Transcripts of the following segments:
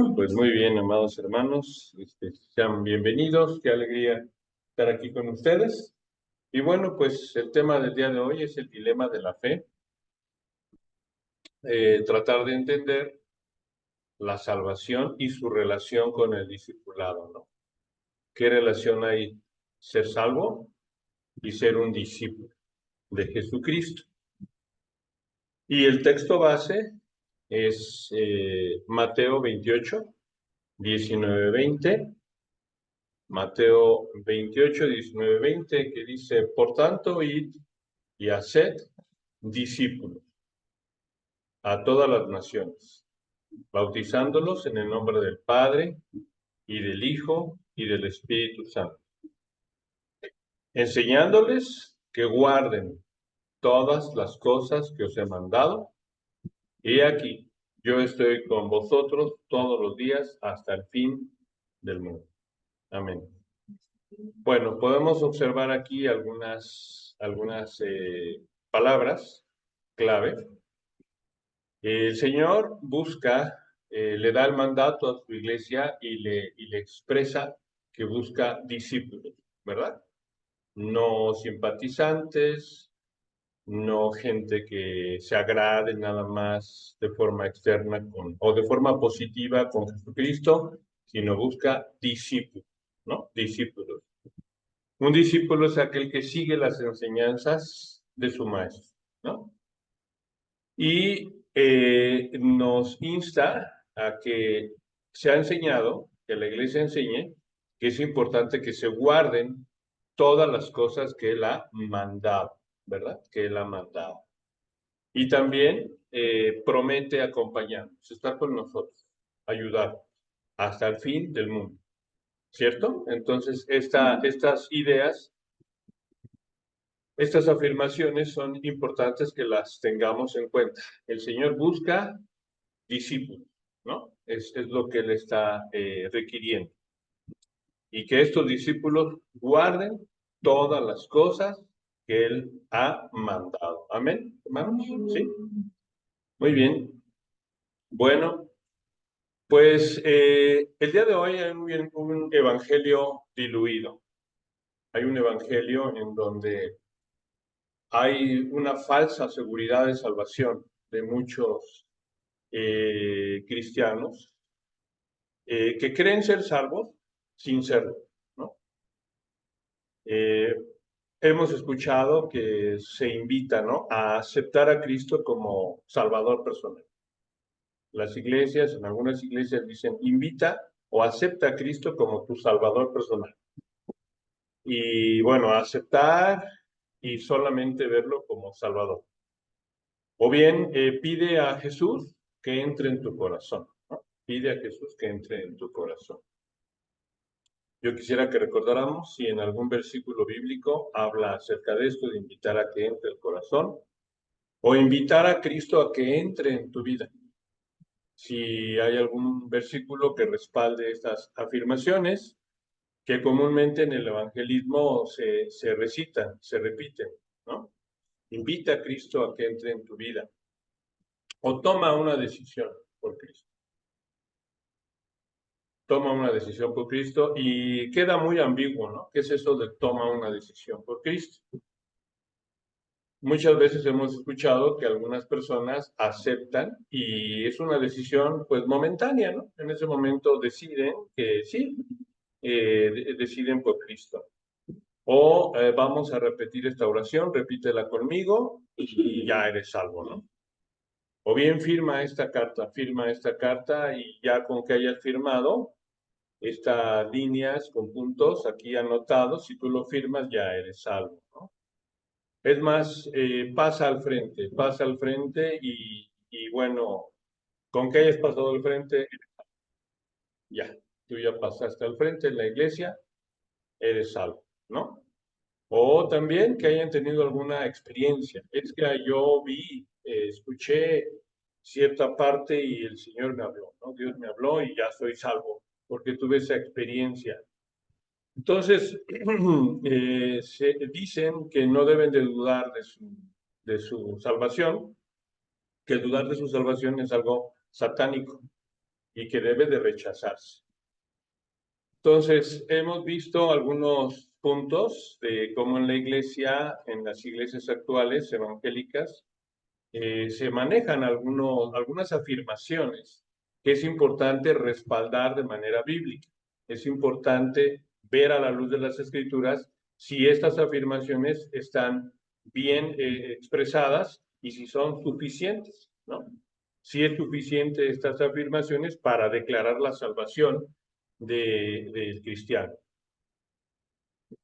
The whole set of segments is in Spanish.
Pues muy bien, amados hermanos, sean bienvenidos, qué alegría estar aquí con ustedes. Y bueno, pues el tema del día de hoy es el dilema de la fe, tratar de entender la salvación y su relación con el discipulado, ¿no? ¿Qué relación hay ser salvo y ser un discípulo de Jesucristo? Y el texto base es Mateo 28, 19, 20. Mateo 28, 19, 20, que dice, por tanto, id y haced discípulos a todas las naciones, bautizándolos en el nombre del Padre, y del Hijo, y del Espíritu Santo, enseñándoles que guarden todas las cosas que os he mandado, y aquí, yo estoy con vosotros todos los días hasta el fin del mundo. Amén. Bueno, podemos observar aquí algunas palabras clave. El Señor busca, le da el mandato a su iglesia y le expresa que busca discípulos, ¿verdad? No simpatizantes, no gente que se agrade nada más de forma externa o de forma positiva con Jesucristo, sino busca discípulos, ¿no? Discípulos. Un discípulo es aquel que sigue las enseñanzas de su maestro, ¿no? Y nos insta a que se ha enseñado, que la iglesia enseñe, que es importante que se guarden todas las cosas que él ha mandado, ¿verdad? Que él ha mandado. Y también promete acompañarnos, estar con nosotros, ayudar hasta el fin del mundo, ¿cierto? Entonces, estas ideas, estas afirmaciones son importantes que las tengamos en cuenta. El Señor busca discípulos, ¿no? Es lo que Él está requiriendo. Y que estos discípulos guarden todas las cosas que Él ha mandado. Amén, hermanos. ¿Sí? Muy bien. Bueno, pues el día de hoy hay un evangelio diluido. Hay un evangelio en donde hay una falsa seguridad de salvación de muchos cristianos que creen ser salvos sin serlo, ¿no? Eh, hemos escuchado que se invita, ¿no?, a aceptar a Cristo como Salvador personal. Las iglesias, en algunas iglesias dicen, invita o acepta a Cristo como tu Salvador personal. Y bueno, aceptar y solamente verlo como Salvador. O bien pide a Jesús que entre en tu corazón, ¿no? Pide a Jesús que entre en tu corazón. Yo quisiera que recordáramos si en algún versículo bíblico habla acerca de esto, de invitar a que entre el corazón, o invitar a Cristo a que entre en tu vida. Si hay algún versículo que respalde estas afirmaciones, que comúnmente en el evangelismo se recitan, se repiten, ¿no? Invita a Cristo a que entre en tu vida, o toma una decisión por Cristo. Toma una decisión por Cristo y queda muy ambiguo, ¿no? ¿Qué es eso de toma una decisión por Cristo? Muchas veces hemos escuchado que algunas personas aceptan y es una decisión pues momentánea, ¿no? En ese momento deciden que sí, deciden por Cristo. O vamos a repetir esta oración, repítela conmigo y ya eres salvo, ¿no? O bien firma esta carta y ya con que hayas firmado estas líneas con puntos aquí anotados, si tú lo firmas ya eres salvo, ¿no? Es más, pasa al frente y bueno, con que hayas pasado al frente, ya, tú ya pasaste al frente en la iglesia, eres salvo, ¿no? O también que hayan tenido alguna experiencia. Es que yo vi, escuché cierta parte y el Señor me habló, ¿no? Dios me habló y ya soy salvo, porque tuve esa experiencia. Entonces, se dicen que no deben de dudar de su salvación, que dudar de su salvación es algo satánico. y que debe de rechazarse. Entonces, hemos visto algunos puntos de cómo en la iglesia, en las iglesias actuales evangélicas, se manejan algunas afirmaciones que es importante respaldar de manera bíblica. Es importante ver a la luz de las Escrituras si estas afirmaciones están bien expresadas y si son suficientes, ¿no? Si es suficiente estas afirmaciones para declarar la salvación del cristiano.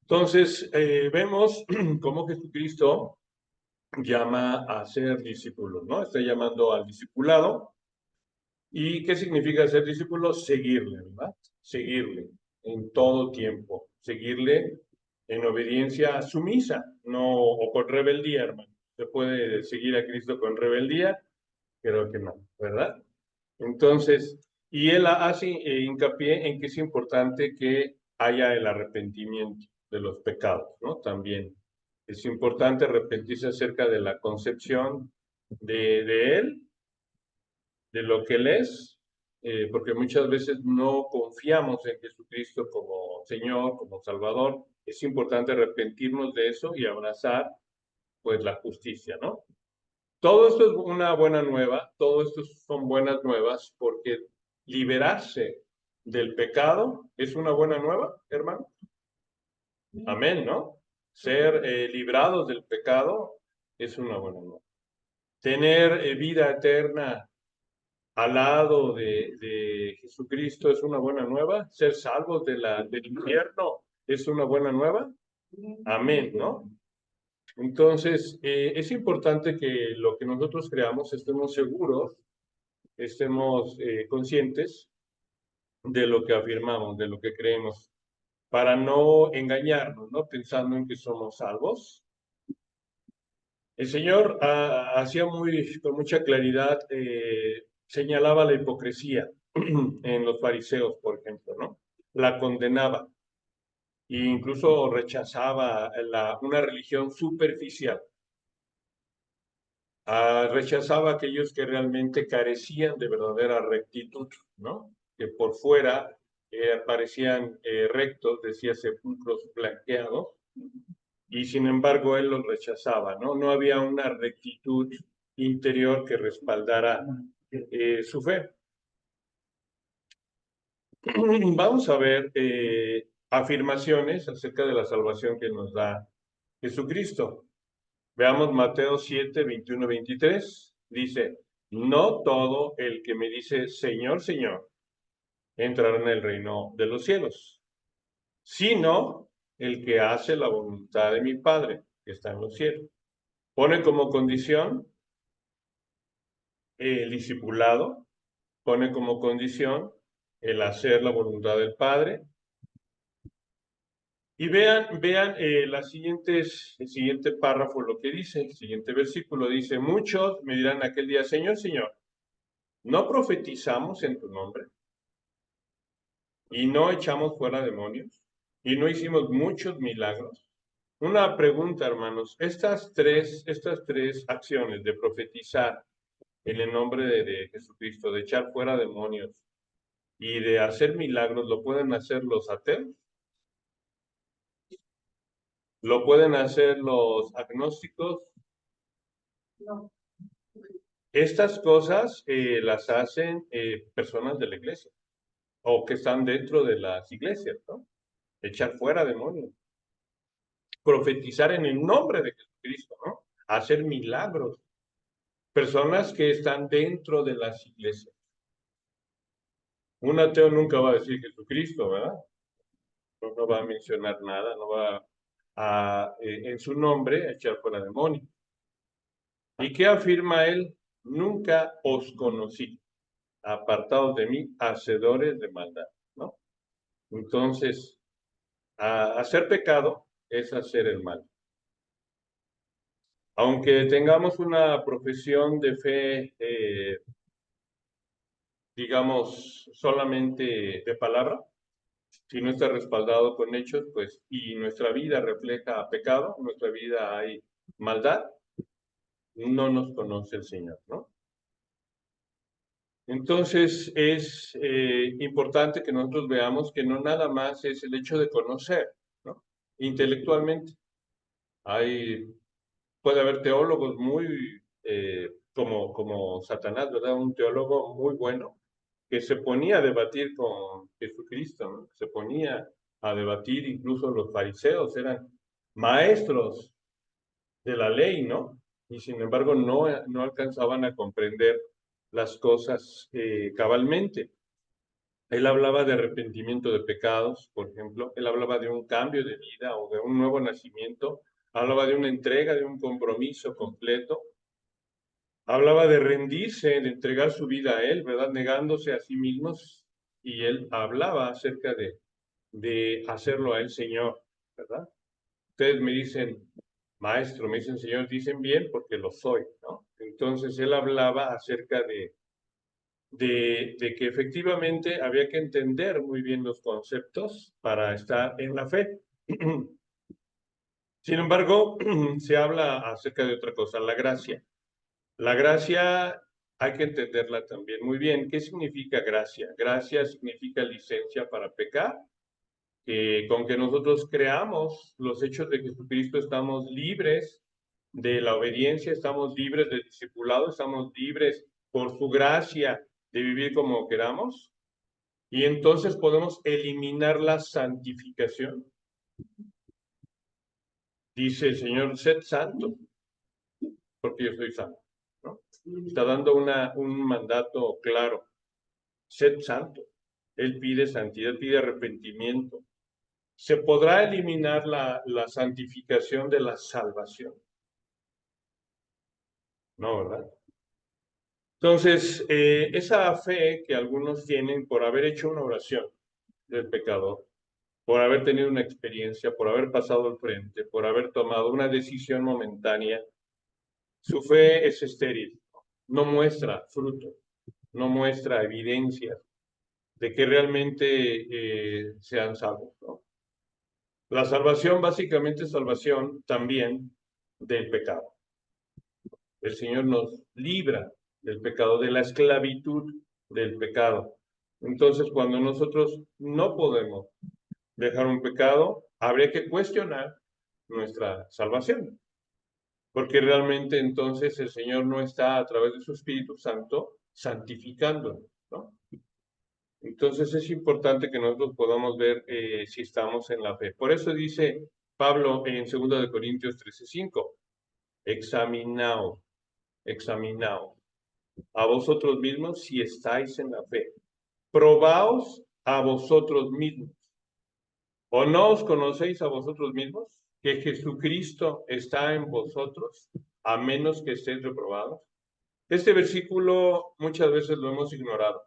Entonces, vemos cómo Jesucristo llama a ser discípulos, ¿no? Está llamando al discipulado. ¿Y qué significa ser discípulo? Seguirle, ¿verdad? Seguirle en todo tiempo, seguirle en obediencia sumisa, no o con rebeldía, hermano. ¿Se puede seguir a Cristo con rebeldía? Creo que no, ¿verdad? Entonces, y él hace hincapié en que es importante que haya el arrepentimiento de los pecados, ¿no? También es importante arrepentirse acerca de la concepción de él, de lo que él es, porque muchas veces no confiamos en Jesucristo como Señor, como Salvador. Es importante arrepentirnos de eso y abrazar, pues, la justicia, ¿no? Todo esto es una buena nueva, todo esto son buenas nuevas, porque liberarse del pecado es una buena nueva, hermano. Amén, ¿no? Ser librados del pecado es una buena nueva. Tener vida eterna al lado de Jesucristo es una buena nueva. Ser salvos del infierno es una buena nueva. Amén, ¿no? Entonces, es importante que lo que nosotros creamos estemos seguros, estemos conscientes de lo que afirmamos, de lo que creemos, para no engañarnos, ¿no? Pensando en que somos salvos. El Señor hacía con mucha claridad, señalaba la hipocresía en los fariseos, por ejemplo, ¿no? La condenaba e incluso rechazaba una religión superficial. Rechazaba a aquellos que realmente carecían de verdadera rectitud, ¿no? Que por fuera parecían rectos, decía sepulcros blanqueados, y sin embargo él los rechazaba, ¿no? No había una rectitud interior que respaldara su fe. Vamos a ver afirmaciones acerca de la salvación que nos da Jesucristo. Veamos Mateo 7, 21, 23. Dice, no todo el que me dice Señor, Señor, entrará en el reino de los cielos, sino el que hace la voluntad de mi Padre, que está en los cielos. Pone como condición el discipulado, pone como condición el hacer la voluntad del Padre. Y vean el siguiente párrafo, lo que dice, el siguiente versículo dice, muchos me dirán aquel día, Señor, Señor, ¿no profetizamos en tu nombre? ¿Y no echamos fuera demonios? ¿Y no hicimos muchos milagros? Una pregunta, hermanos, estas tres acciones de profetizar en el nombre de Jesucristo, de echar fuera demonios y de hacer milagros, ¿lo pueden hacer los ateos? ¿Lo pueden hacer los agnósticos? No. Estas cosas las hacen personas de la iglesia o que están dentro de las iglesias, ¿no? Echar fuera demonios, profetizar en el nombre de Jesucristo, ¿no? Hacer milagros. Personas que están dentro de las iglesias. Un ateo nunca va a decir Jesucristo, ¿verdad? No va a mencionar nada, no va en su nombre a echar fuera demonios. ¿Y qué afirma él? Nunca os conocí, apartados de mí, hacedores de maldad, ¿no? Entonces, hacer pecado es hacer el mal. Aunque tengamos una profesión de fe, digamos, solamente de palabra, si no está respaldado con hechos, pues, y nuestra vida refleja pecado, en nuestra vida hay maldad, no nos conoce el Señor, ¿no? Entonces es importante que nosotros veamos que no nada más es el hecho de conocer, ¿no? Intelectualmente. Puede haber teólogos muy, como Satanás, ¿verdad? Un teólogo muy bueno que se ponía a debatir con Jesucristo, ¿no? Se ponía a debatir, incluso los fariseos eran maestros de la ley, ¿no? Y sin embargo no alcanzaban a comprender las cosas cabalmente. Él hablaba de arrepentimiento de pecados, por ejemplo. Él hablaba de un cambio de vida o de un nuevo nacimiento. Hablaba de una entrega, de un compromiso completo. Hablaba de rendirse, de entregar su vida a Él, ¿verdad? Negándose a sí mismos. Y Él hablaba acerca de hacerlo a Él Señor, ¿verdad? Ustedes me dicen, maestro, me dicen Señor, dicen bien porque lo soy, ¿no? Entonces Él hablaba acerca de que efectivamente había que entender muy bien los conceptos para estar en la fe. Sin embargo, se habla acerca de otra cosa, la gracia. La gracia hay que entenderla también muy bien. ¿Qué significa gracia? Gracia significa licencia para pecar. Con que nosotros creamos los hechos de Jesucristo, estamos libres de la obediencia, estamos libres del discipulado, estamos libres por su gracia de vivir como queramos. Y entonces podemos eliminar la santificación. Dice el Señor, sed santo, porque yo soy santo, ¿no? Está dando un mandato claro, sed santo. Él pide santidad, pide arrepentimiento. ¿Se podrá eliminar la santificación de la salvación? No, ¿verdad? Entonces, esa fe que algunos tienen por haber hecho una oración del pecador, por haber tenido una experiencia, por haber pasado al frente, por haber tomado una decisión momentánea, su fe es estéril, no muestra fruto, no muestra evidencias de que realmente sean salvos, ¿no? La salvación básicamente es salvación también del pecado. El Señor nos libra del pecado, de la esclavitud del pecado. Entonces, cuando nosotros no podemos dejar un pecado, habría que cuestionar nuestra salvación, porque realmente entonces el Señor no está a través de su Espíritu Santo santificándonos, ¿no? Entonces es importante que nosotros podamos ver si estamos en la fe. Por eso dice Pablo en 2 de Corintios 13:5, examinaos, examinaos a vosotros mismos si estáis en la fe. Probaos a vosotros mismos. ¿O no os conocéis a vosotros mismos? Que Jesucristo está en vosotros, a menos que estéis reprobados. Este versículo muchas veces lo hemos ignorado.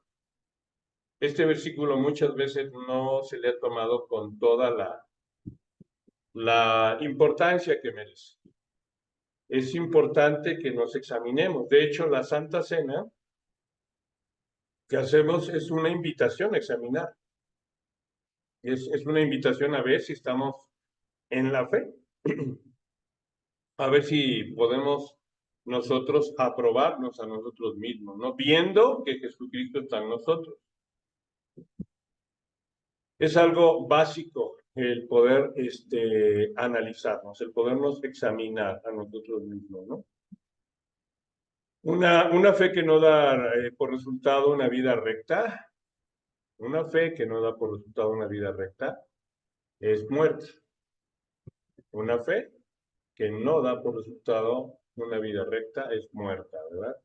Este versículo muchas veces no se le ha tomado con toda la importancia que merece. Es importante que nos examinemos. De hecho, la Santa Cena que hacemos es una invitación a examinar. Es una invitación a ver si estamos en la fe, a ver si podemos nosotros aprobarnos a nosotros mismos, ¿no? Viendo que Jesucristo está en nosotros. Es algo básico el poder analizarnos, el podernos examinar a nosotros mismos, ¿no? Una fe que no da por resultado una vida recta, una fe que no da por resultado una vida recta, es muerta. Una fe que no da por resultado una vida recta es muerta, ¿verdad?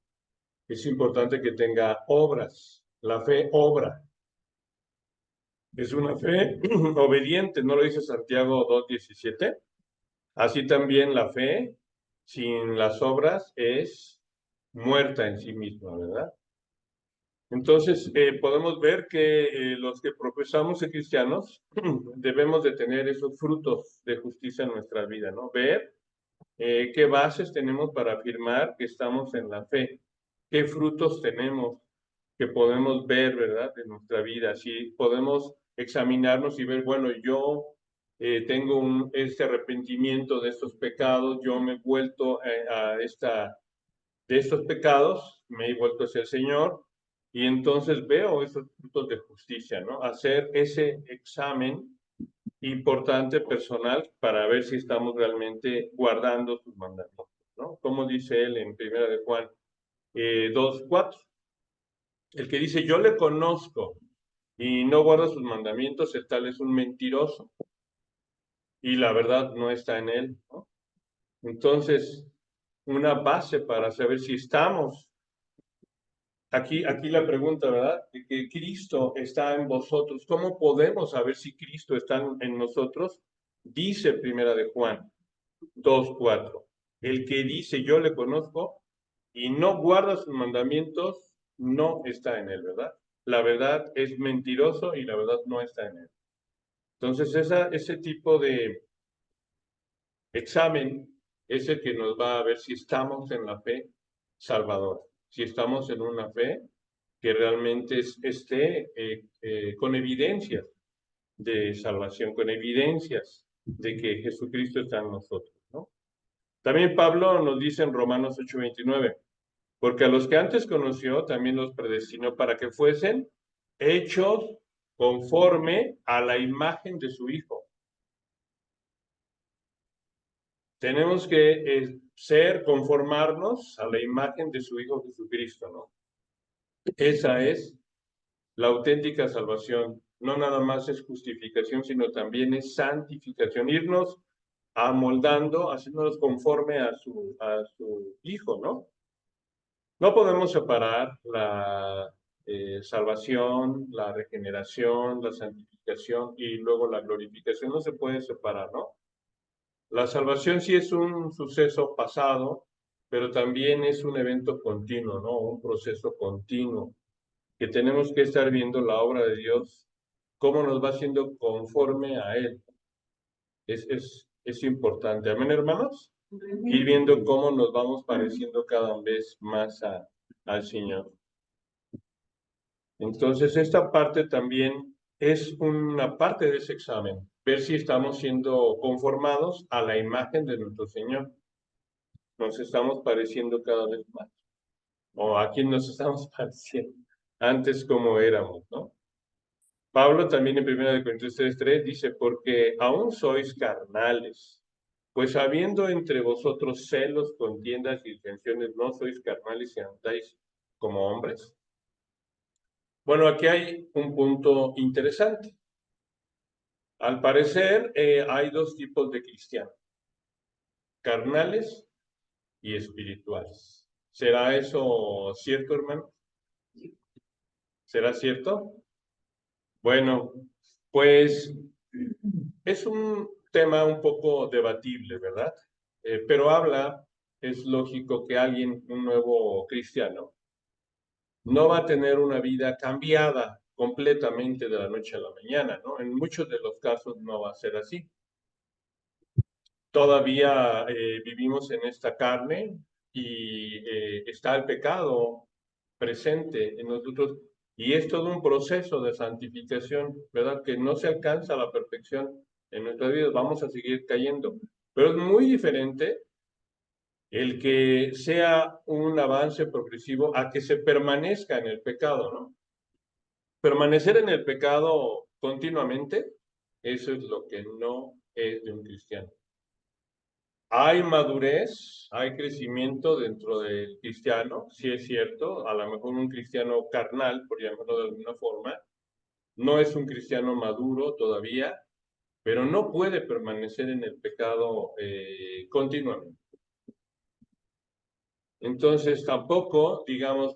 Es importante que tenga obras. La fe obra. Es una fe obediente, ¿no lo dice Santiago 2:17? Así también la fe sin las obras es muerta en sí misma, ¿verdad? Entonces, podemos ver que los que profesamos ser cristianos debemos de tener esos frutos de justicia en nuestra vida, ¿no? Ver qué bases tenemos para afirmar que estamos en la fe, qué frutos tenemos que podemos ver, ¿verdad?, de nuestra vida. Si podemos examinarnos y ver, bueno, yo tengo este arrepentimiento de estos pecados, yo me he vuelto de estos pecados, me he vuelto hacia el Señor, y entonces veo esos frutos de justicia, ¿no? Hacer ese examen importante personal para ver si estamos realmente guardando sus mandamientos, ¿no? Como dice él en 1 de Juan 2:4. El que dice, yo le conozco y no guarda sus mandamientos, el tal es un mentiroso y la verdad no está en él, ¿no? Entonces, una base para saber si estamos, aquí la pregunta, ¿verdad? De que Cristo está en vosotros. ¿Cómo podemos saber si Cristo está en nosotros? Dice 1 de Juan 2:4. El que dice yo le conozco y no guarda sus mandamientos, no está en él, ¿verdad? La verdad es mentiroso y la verdad no está en él. Entonces, ese tipo de examen es el que nos va a ver si estamos en la fe salvadora, si estamos en una fe que realmente esté con evidencias de salvación, con evidencias de que Jesucristo está en nosotros, ¿no? También Pablo nos dice en Romanos 8:29, porque a los que antes conoció también los predestinó para que fuesen hechos conforme a la imagen de su Hijo. Tenemos que conformarnos a la imagen de su Hijo Jesucristo, ¿no? Esa es la auténtica salvación. No nada más es justificación, sino también es santificación. Irnos amoldando, haciéndonos conforme a su Hijo, ¿no? No podemos separar la salvación, la regeneración, la santificación y luego la glorificación. No se puede separar, ¿no? La salvación sí es un suceso pasado, pero también es un evento continuo, ¿no? Un proceso continuo, que tenemos que estar viendo la obra de Dios, cómo nos va haciendo conforme a Él. Es importante. Amén, hermanos. Ir viendo cómo nos vamos pareciendo cada vez más al Señor. Entonces, esta parte también es una parte de ese examen, ver si estamos siendo conformados a la imagen de nuestro Señor. Nos estamos pareciendo cada vez más, o a quién nos estamos pareciendo antes como éramos, ¿no? Pablo también en 1 Corintios 3:3 dice, porque aún sois carnales, pues habiendo entre vosotros celos, contiendas y disensiones, ¿no sois carnales y andáis como hombres? Bueno, aquí hay un punto interesante. Al parecer, hay dos tipos de cristianos, carnales y espirituales. ¿Será eso cierto, hermano? ¿Será cierto? Bueno, pues es un tema un poco debatible, ¿verdad? Pero es lógico que alguien, un nuevo cristiano, no va a tener una vida cambiada completamente de la noche a la mañana, ¿no? En muchos de los casos no va a ser así. Todavía vivimos en esta carne y está el pecado presente en nosotros y es todo un proceso de santificación, ¿verdad? Que no se alcanza a la perfección en nuestras vidas, vamos a seguir cayendo. Pero es muy diferente el que sea un avance progresivo a que se permanezca en el pecado, ¿no? Permanecer en el pecado continuamente, eso es lo que no es de un cristiano. Hay madurez, hay crecimiento dentro del cristiano, sí es cierto, a lo mejor un cristiano carnal, por llamarlo de alguna forma, no es un cristiano maduro todavía, pero no puede permanecer en el pecado continuamente. Entonces tampoco, digamos,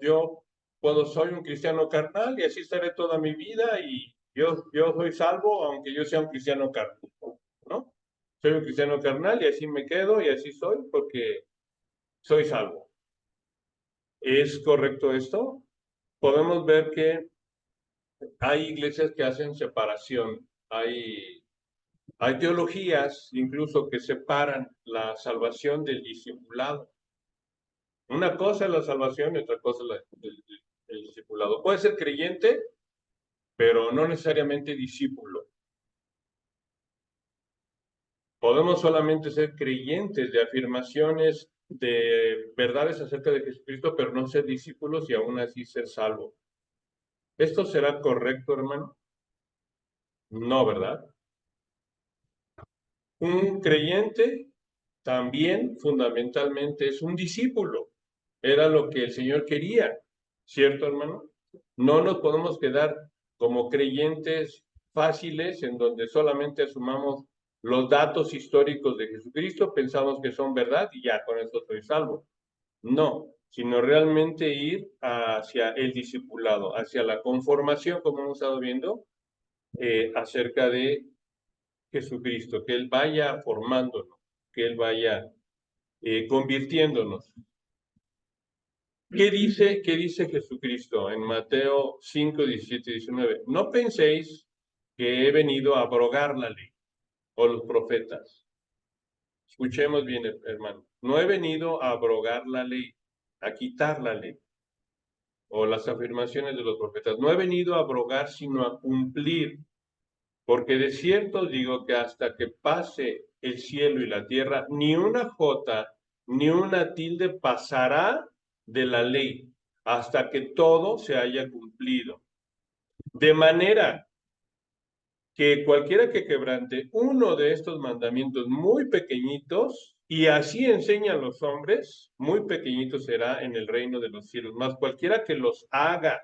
soy un cristiano carnal y así estaré toda mi vida y yo soy salvo aunque yo sea un cristiano carnal, ¿no? Soy un cristiano carnal y así me quedo y así soy porque soy salvo. ¿Es correcto esto? Podemos ver que hay iglesias que hacen separación, hay teologías incluso que separan la salvación del discipulado. Una cosa es la salvación y otra cosa es el discipulado. Puede ser creyente, pero no necesariamente discípulo. Podemos solamente ser creyentes de afirmaciones de verdades acerca de Jesucristo, pero no ser discípulos y aún así ser salvos. ¿Esto será correcto, hermano? No, ¿verdad? Un creyente también fundamentalmente es un discípulo. Era lo que el Señor quería, ¿cierto, hermano? No nos podemos quedar como creyentes fáciles en donde solamente asumamos los datos históricos de Jesucristo, pensamos que son verdad y ya con eso soy salvo. No, sino realmente ir hacia el discipulado, hacia la conformación, como hemos estado viendo, acerca de Jesucristo, que Él vaya formándonos, que Él vaya convirtiéndonos. Qué dice Jesucristo en Mateo 5, 17 y 19? No penséis que he venido a abrogar la ley o los profetas. Escuchemos bien, hermano. No he venido a abrogar la ley, a quitar la ley o las afirmaciones de los profetas. No he venido a abrogar, sino a cumplir. Porque de cierto digo que hasta que pase el cielo y la tierra, ni una jota ni una tilde pasará de la ley, hasta que todo se haya cumplido. De manera que cualquiera que quebrante uno de estos mandamientos muy pequeñitos, y así enseña a los hombres, muy pequeñito será en el reino de los cielos. Mas cualquiera que los haga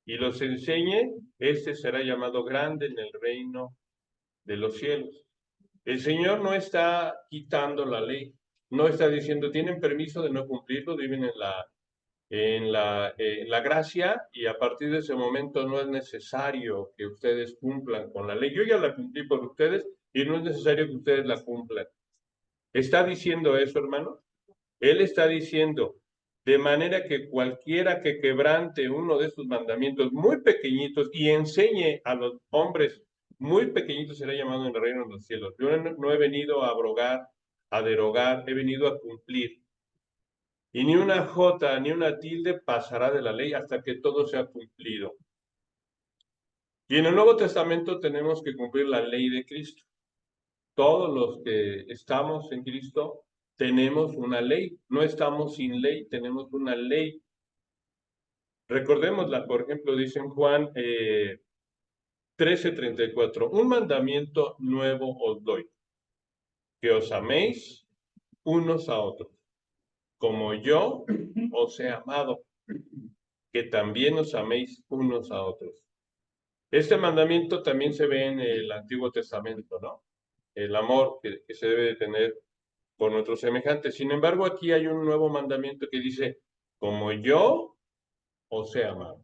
y los enseñe, este será llamado grande en el reino de los cielos. El Señor no está quitando la ley, no está diciendo, tienen permiso de no cumplirlo, viven en la gracia y a partir de ese momento no es necesario que ustedes cumplan con la ley. Yo ya la cumplí por ustedes y no es necesario que ustedes la cumplan. ¿Está diciendo eso, hermano? Él está diciendo, de manera que cualquiera que quebrante uno de sus mandamientos muy pequeñitos y enseñe a los hombres muy pequeñitos será llamado en el reino de los cielos. Yo no he venido a abrogar, a derogar, he venido a cumplir. Y ni una jota ni una tilde pasará de la ley hasta que todo sea cumplido. Y en el Nuevo Testamento tenemos que cumplir la ley de Cristo. Todos los que estamos en Cristo tenemos una ley. No estamos sin ley, tenemos una ley. Recordémosla, por ejemplo, dice en Juan 13:34, un mandamiento nuevo os doy, que os améis unos a otros, como yo os he amado, que también os améis unos a otros. Este mandamiento también se ve en el Antiguo Testamento, ¿no? El amor que se debe de tener por nuestros semejantes. Sin embargo, aquí hay un nuevo mandamiento que dice, como yo os he amado.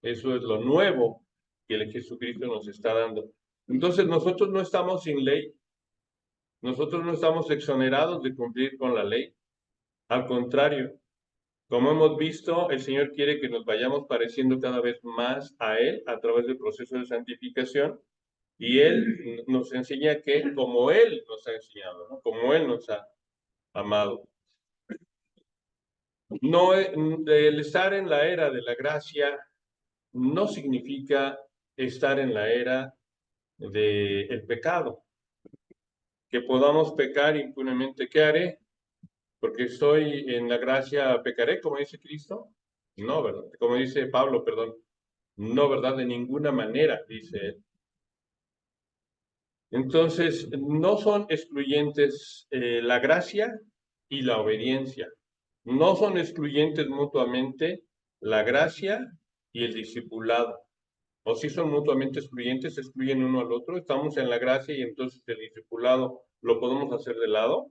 Eso es lo nuevo que el Jesucristo nos está dando. Entonces, nosotros no estamos sin ley, nosotros no estamos exonerados de cumplir con la ley. Al contrario, como hemos visto, el Señor quiere que nos vayamos pareciendo cada vez más a Él a través del proceso de santificación y Él nos enseña que como Él nos ha enseñado, ¿no? Como Él nos ha amado. No, el estar en la era de la gracia no significa estar en la era del pecado, que podamos pecar impunemente. ¿Qué haré? Porque estoy en la gracia, pecaré, como dice Cristo. No, ¿verdad? Como dice Pablo, perdón. No, ¿verdad? De ninguna manera, dice él. Entonces, no son excluyentes la gracia y la obediencia. No son excluyentes mutuamente la gracia y el discipulado. O si son mutuamente excluyentes, se excluyen uno al otro. Estamos en la gracia y entonces el discipulado lo podemos hacer de lado.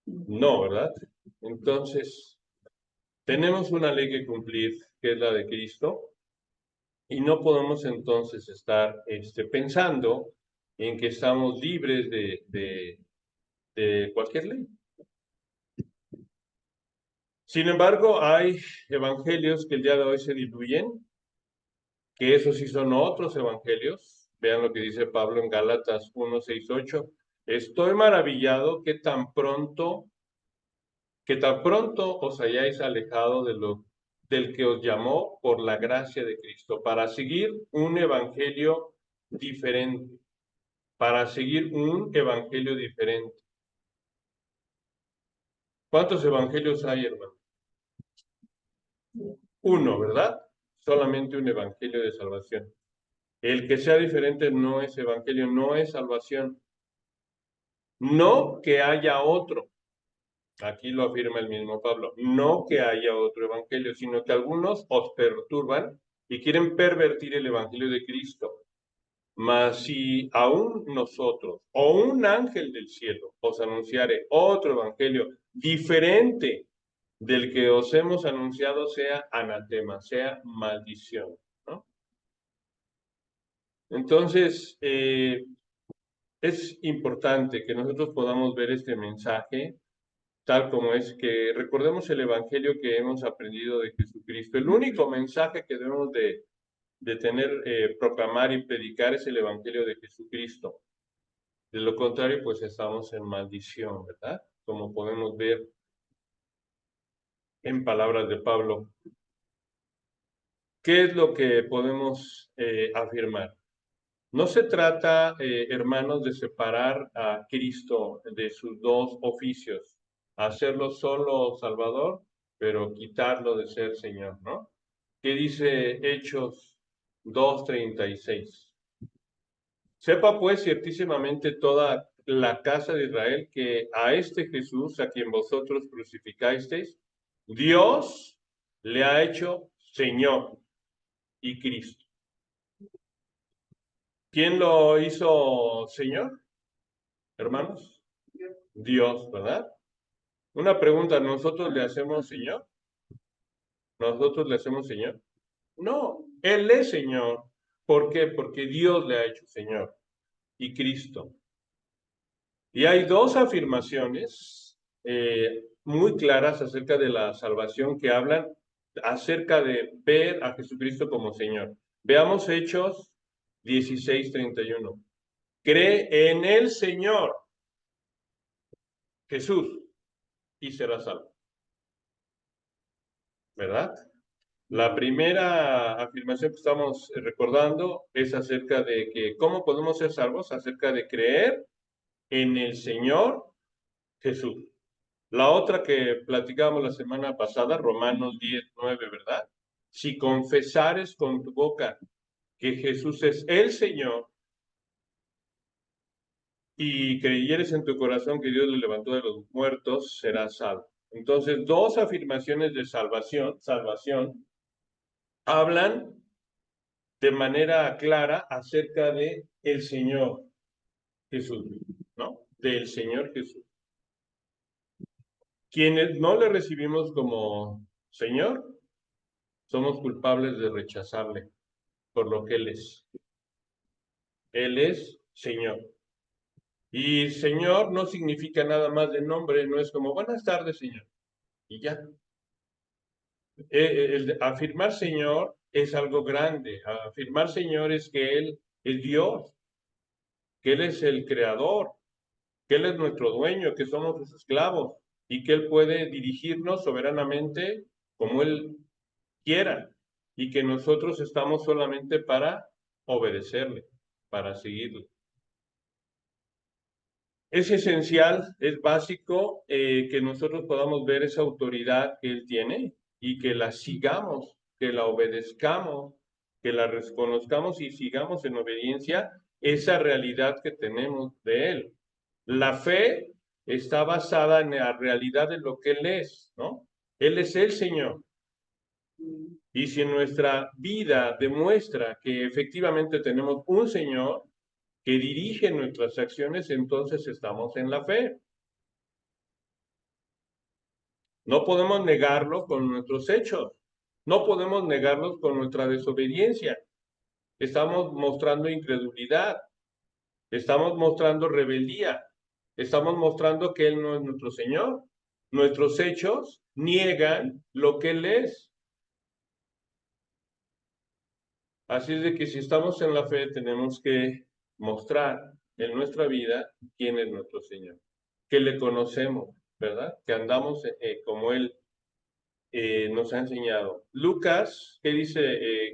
No, ¿verdad? Entonces, tenemos una ley que cumplir, que es la de Cristo, y no podemos entonces estar pensando en que estamos libres de cualquier ley. Sin embargo, hay evangelios que el día de hoy se diluyen, que esos sí son otros evangelios. Vean lo que dice Pablo en Gálatas 1, 6, 8. Estoy maravillado que tan pronto os hayáis alejado del que os llamó por la gracia de Cristo, para seguir un evangelio diferente, para seguir un evangelio diferente. ¿Cuántos evangelios hay, hermano? Uno, ¿verdad? solamente un evangelio de salvación. El que sea diferente no es evangelio, no es salvación. No que haya otro. Aquí lo afirma el mismo Pablo. No que haya otro evangelio, sino que algunos os perturban y quieren pervertir el evangelio de Cristo. Mas si aún nosotros o un ángel del cielo os anunciare otro evangelio diferente del que os hemos anunciado, sea anatema, sea maldición, ¿no? Entonces, es importante que nosotros podamos ver este mensaje tal como es, que recordemos el evangelio que hemos aprendido de Jesucristo. El único mensaje que debemos de tener, proclamar y predicar es el evangelio de Jesucristo. De lo contrario, pues estamos en maldición, ¿verdad? Como podemos ver en palabras de Pablo. ¿Qué es lo que podemos afirmar? No se trata, hermanos, de separar a Cristo de sus dos oficios, hacerlo solo Salvador, pero quitarlo de ser Señor, ¿no? ¿Qué dice Hechos 2:36? Sepa pues ciertísimamente toda la casa de Israel que a este Jesús, a quien vosotros crucificasteis, Dios le ha hecho Señor y Cristo. ¿Quién lo hizo Señor, hermanos? Dios, ¿verdad? Una pregunta, ¿nosotros le hacemos Señor? ¿Nosotros le hacemos Señor? No, Él es Señor. ¿Por qué? Porque Dios le ha hecho Señor y Cristo. Y hay dos afirmaciones muy claras acerca de la salvación que hablan acerca de ver a Jesucristo como Señor. Veamos Hechos 16:31. Cree en el Señor Jesús y será salvo. ¿Verdad? La primera afirmación que estamos recordando es acerca de que cómo podemos ser salvos, acerca de creer en el Señor Jesús. La otra que platicábamos la semana pasada, Romanos 10:9, ¿verdad? Si confesares con tu boca que Jesús es el Señor y creyeres en tu corazón que Dios le levantó de los muertos, serás salvo. Entonces, dos afirmaciones de salvación, hablan de manera clara acerca de el Señor Jesús, ¿no? Del Señor Jesús. Quienes no le recibimos como Señor, somos culpables de rechazarle por lo que Él es. Él es Señor. Y Señor no significa nada más de nombre, no es como buenas tardes, Señor. Y ya. El afirmar Señor es algo grande. Afirmar Señor es que Él es Dios, que Él es el creador, que Él es nuestro dueño, que somos sus esclavos y que Él puede dirigirnos soberanamente como Él quiera y que nosotros estamos solamente para obedecerle, para seguirle. Es esencial, es básico que nosotros podamos ver esa autoridad que Él tiene y que la sigamos, que la obedezcamos, que la reconozcamos y sigamos en obediencia esa realidad que tenemos de Él. La fe está basada en la realidad de lo que Él es, ¿no? Él es el Señor. Y si en nuestra vida demuestra que efectivamente tenemos un Señor que dirige nuestras acciones, entonces estamos en la fe. No podemos negarlo con nuestros hechos. No podemos negarlos con nuestra desobediencia. Estamos mostrando incredulidad. Estamos mostrando rebeldía. Estamos mostrando que Él no es nuestro Señor. Nuestros hechos niegan lo que Él es. Así es de que si estamos en la fe, tenemos que mostrar en nuestra vida quién es nuestro Señor. Que le conocemos, ¿verdad? Que andamos como Él nos ha enseñado. Lucas, ¿qué dice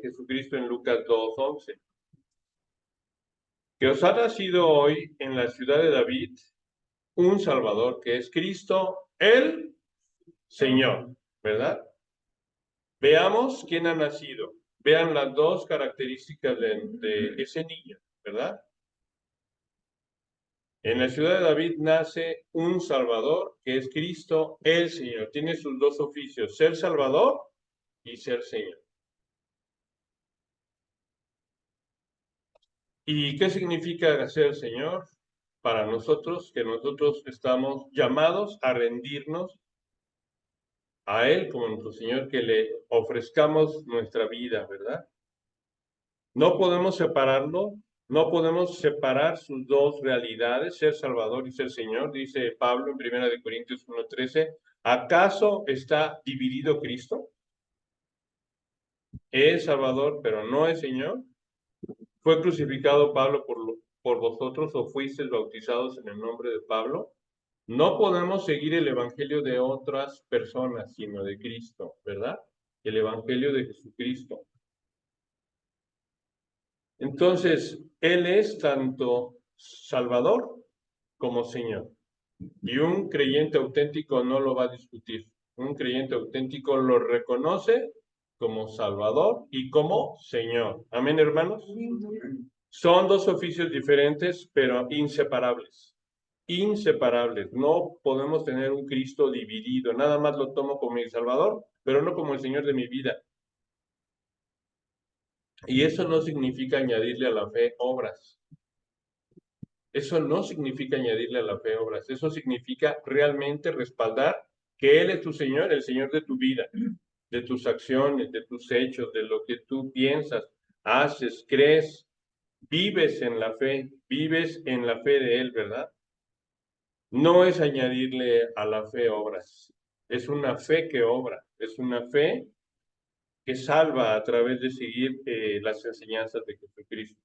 Jesucristo en Lucas 2:11? Que os ha nacido hoy en la ciudad de David un Salvador, que es Cristo el Señor, ¿verdad? Veamos quién ha nacido. Vean las dos características de ese niño, ¿verdad? En la ciudad de David nace un Salvador, que es Cristo el Señor. Tiene sus dos oficios, ser Salvador y ser Señor. ¿Y qué significa ser Señor? Para nosotros, que nosotros estamos llamados a rendirnos a Él como nuestro Señor, que le ofrezcamos nuestra vida, ¿verdad? No podemos separarlo, no podemos separar sus dos realidades, ser Salvador y ser Señor, dice Pablo en 1 Corintios 1:13. ¿Acaso está dividido Cristo? Es Salvador, pero no es Señor. ¿Fue crucificado Pablo por vosotros o fuisteis bautizados en el nombre de Pablo? No podemos seguir el evangelio de otras personas, sino de Cristo, ¿verdad? El evangelio de Jesucristo. Entonces, Él es tanto Salvador como Señor. Y un creyente auténtico no lo va a discutir. Un creyente auténtico lo reconoce como Salvador y como Señor. Amén, hermanos. Son dos oficios diferentes, pero inseparables. Inseparables. No podemos tener un Cristo dividido. Nada más lo tomo como mi Salvador, pero no como el Señor de mi vida. Y eso no significa añadirle a la fe obras. Eso no significa añadirle a la fe obras. Eso significa realmente respaldar que Él es tu Señor, el Señor de tu vida, de tus acciones, de tus hechos, de lo que tú piensas, haces, crees, vives en la fe de Él, ¿verdad? No es añadirle a la fe obras. Es una fe que obra, es una fe que salva a través de seguir las enseñanzas de Jesucristo.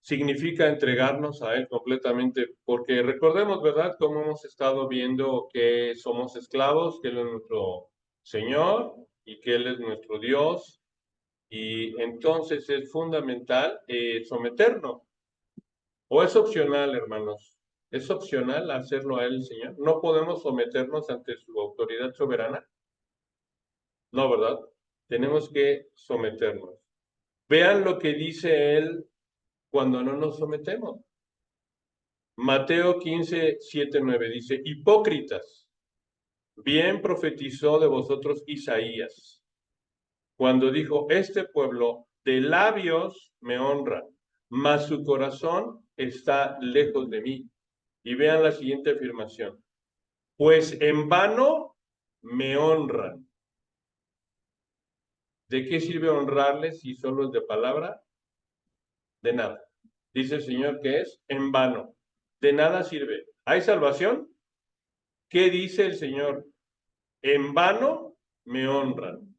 Significa entregarnos a Él completamente, porque recordemos, ¿verdad?, cómo hemos estado viendo que somos esclavos, que Él es nuestro Señor y que Él es nuestro Dios, y entonces es fundamental someternos. ¿O es opcional, hermanos? ¿Es opcional hacerlo a Él, Señor? ¿No podemos someternos ante su autoridad soberana? No, ¿verdad? Tenemos que someternos. Vean lo que dice Él cuando no nos sometemos. Mateo 15, 7, 9 dice, hipócritas, bien profetizó de vosotros Isaías, cuando dijo, este pueblo de labios me honra, mas su corazón está lejos de mí. Y vean la siguiente afirmación, pues en vano me honran. ¿De qué sirve honrarles si solo es de palabra? De nada. Dice el Señor que es en vano. De nada sirve. ¿Hay salvación? ¿Qué dice el Señor? En vano me honran.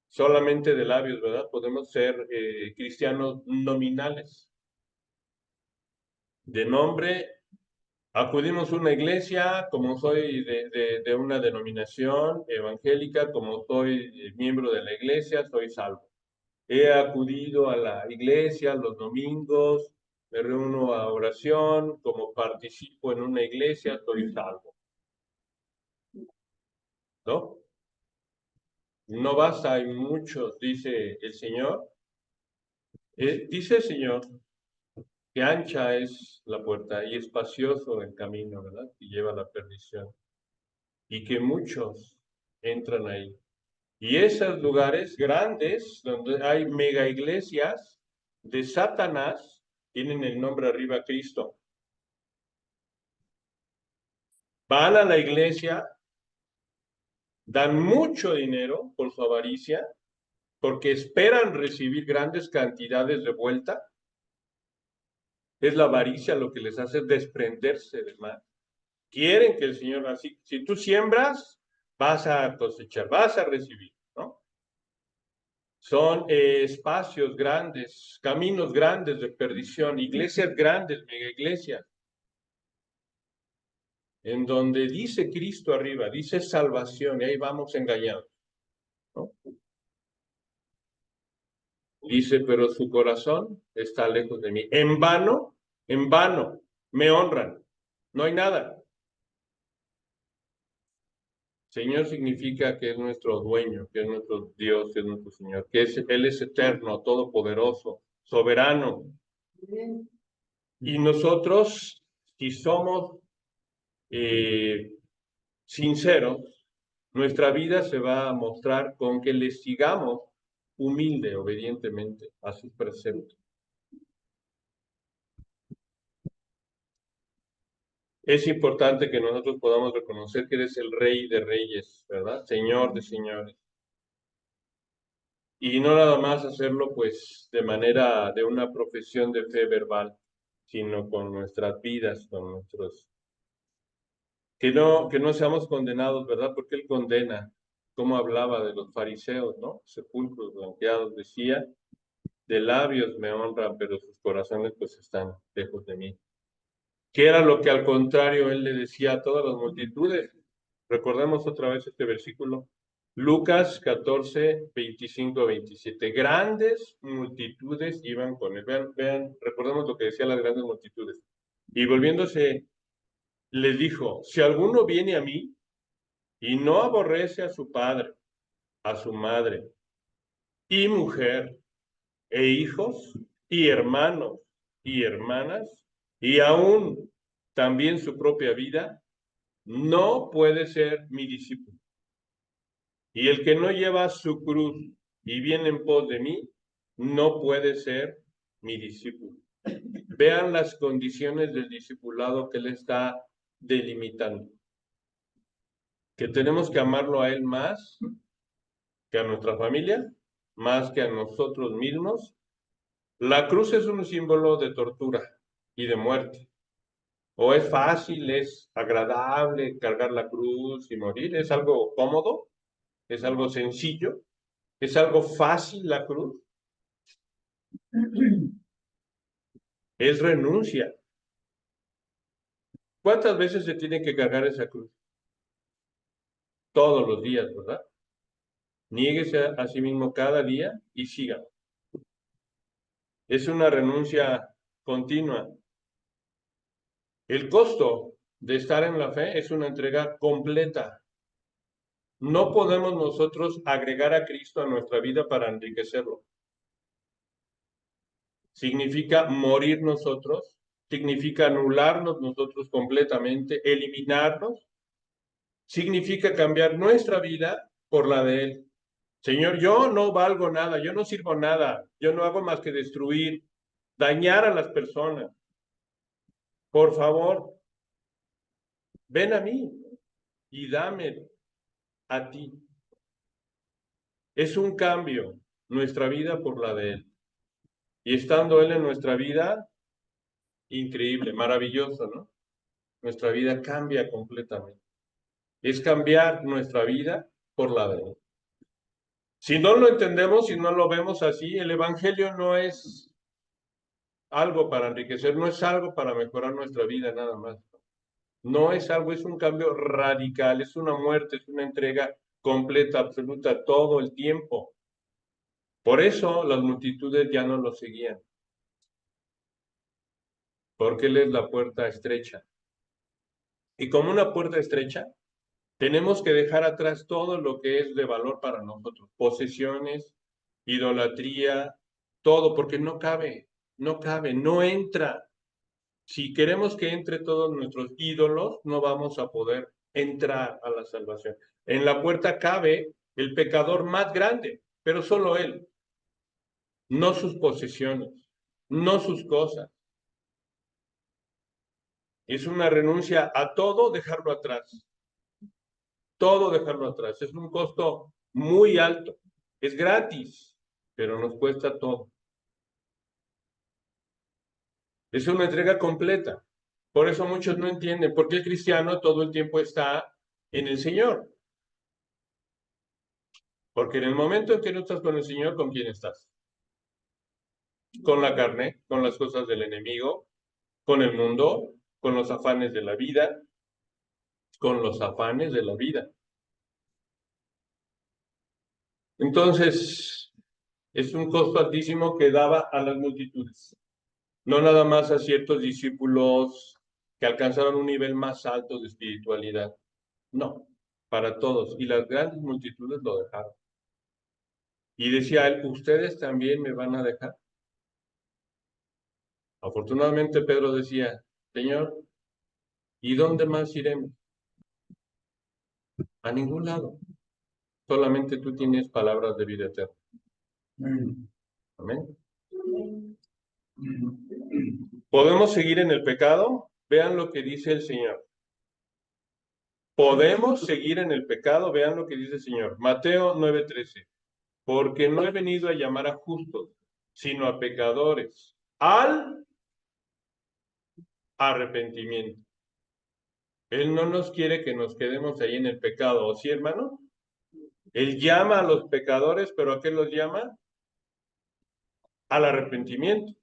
Solamente de labios, ¿verdad? Podemos ser cristianos nominales. De nombre, acudimos a una iglesia, como soy de una denominación evangélica, como soy miembro de la iglesia, soy salvo. He acudido a la iglesia los domingos, me reúno a oración, como participo en una iglesia, soy salvo. ¿No? No basta, hay muchos, dice el Señor. Dice el Señor que ancha es la puerta y espacioso el camino, ¿verdad? Y lleva a la perdición. Y que muchos entran ahí. Y esos lugares grandes, donde hay mega iglesias de Satanás, tienen el nombre arriba Cristo. Van a la iglesia, dan mucho dinero por su avaricia, porque esperan recibir grandes cantidades de vuelta. Es la avaricia lo que les hace desprenderse de más. Quieren que el Señor, así, si tú siembras, vas a cosechar, vas a recibir, ¿no? Son espacios grandes, caminos grandes de perdición, iglesias grandes, mega iglesias, en donde dice Cristo arriba, dice salvación, y ahí vamos engañados, ¿no? Dice, pero su corazón está lejos de mí. En vano, me honran. No hay nada. Señor significa que es nuestro dueño, que es nuestro Dios, que es nuestro Señor, Él es eterno, todopoderoso, soberano. Y nosotros, si somos sinceros, nuestra vida se va a mostrar con que le sigamos humilde, obedientemente a sus preceptos. Es importante que nosotros podamos reconocer que eres el Rey de Reyes, ¿verdad? Señor de señores. Y no nada más hacerlo pues de manera de una profesión de fe verbal, sino con nuestras vidas, con nuestros que no seamos condenados, ¿verdad? Porque él condena, como hablaba de los fariseos, ¿no? Sepulcros blanqueados, decía, de labios me honran, pero sus corazones pues están lejos de mí. Que era lo que al contrario él le decía a todas las multitudes. Recordemos otra vez este versículo. Lucas 14, 25, 27. Grandes multitudes iban con él. Vean, recordemos lo que decían las grandes multitudes. Y volviéndose, les dijo, si alguno viene a mí y no aborrece a su padre, a su madre, y mujer, e hijos, y hermanos, y hermanas, y aún también su propia vida, no puede ser mi discípulo. Y el que no lleva su cruz y viene en pos de mí, no puede ser mi discípulo. Vean las condiciones del discipulado que él está delimitando. Que tenemos que amarlo a él más que a nuestra familia, más que a nosotros mismos. La cruz es un símbolo de tortura y de muerte. O es fácil, es agradable cargar la cruz y morir, es algo cómodo, es algo sencillo, es algo fácil la cruz, es renuncia. ¿Cuántas veces se tiene que cargar esa cruz? Todos los días, ¿verdad? Niéguese a sí mismo cada día y siga. Es una renuncia continua. El costo de estar en la fe es una entrega completa. No podemos nosotros agregar a Cristo a nuestra vida para enriquecerlo. Significa morir nosotros, significa anularnos nosotros completamente, eliminarnos, significa cambiar nuestra vida por la de Él. Señor, yo no valgo nada, yo no sirvo nada, yo no hago más que destruir, dañar a las personas. Por favor, ven a mí y dame a ti. Es un cambio nuestra vida por la de Él. Y estando Él en nuestra vida, increíble, maravilloso, ¿no? Nuestra vida cambia completamente. Es cambiar nuestra vida por la de Él. Si no lo entendemos, si no lo vemos así, el Evangelio no es algo para enriquecer, no es algo para mejorar nuestra vida nada más. No es algo, es un cambio radical, es una muerte, es una entrega completa, absoluta, todo el tiempo. Por eso las multitudes ya no lo seguían, porque Él es la puerta estrecha. Y como una puerta estrecha, tenemos que dejar atrás todo lo que es de valor para nosotros, posesiones, idolatría, todo, porque no cabe, no cabe, no entra. Si queremos que entre todos nuestros ídolos, no vamos a poder entrar a la salvación. En la puerta cabe el pecador más grande, pero solo él, no sus posesiones, no sus cosas. Es una renuncia a todo, dejarlo atrás. Todo dejarlo atrás. Es un costo muy alto. Es gratis, pero nos cuesta todo. Es una entrega completa. Por eso muchos no entienden por qué el cristiano todo el tiempo está en el Señor. Porque en el momento en que no estás con el Señor, ¿con quién estás? Con la carne, con las cosas del enemigo, con el mundo, con los afanes de la vida, con los afanes de la vida. Entonces, es un costo altísimo que daba a las multitudes. No nada más a ciertos discípulos que alcanzaron un nivel más alto de espiritualidad. No. para todos, y las grandes multitudes lo dejaron. Y decía él, ¿ustedes también me van a dejar? Afortunadamente Pedro decía, Señor, ¿y dónde más iremos? A ningún lado. Solamente tú tienes palabras de vida eterna. Amén. ¿Podemos seguir en el pecado? Vean lo que dice el Señor. ¿Podemos seguir en el pecado? Vean lo que dice el Señor. Mateo 9:13. Porque no he venido a llamar a justos, sino a pecadores, al arrepentimiento. Él no nos quiere que nos quedemos ahí en el pecado, ¿o sí, hermano? Él llama a los pecadores, pero ¿a qué los llama? Al arrepentimiento.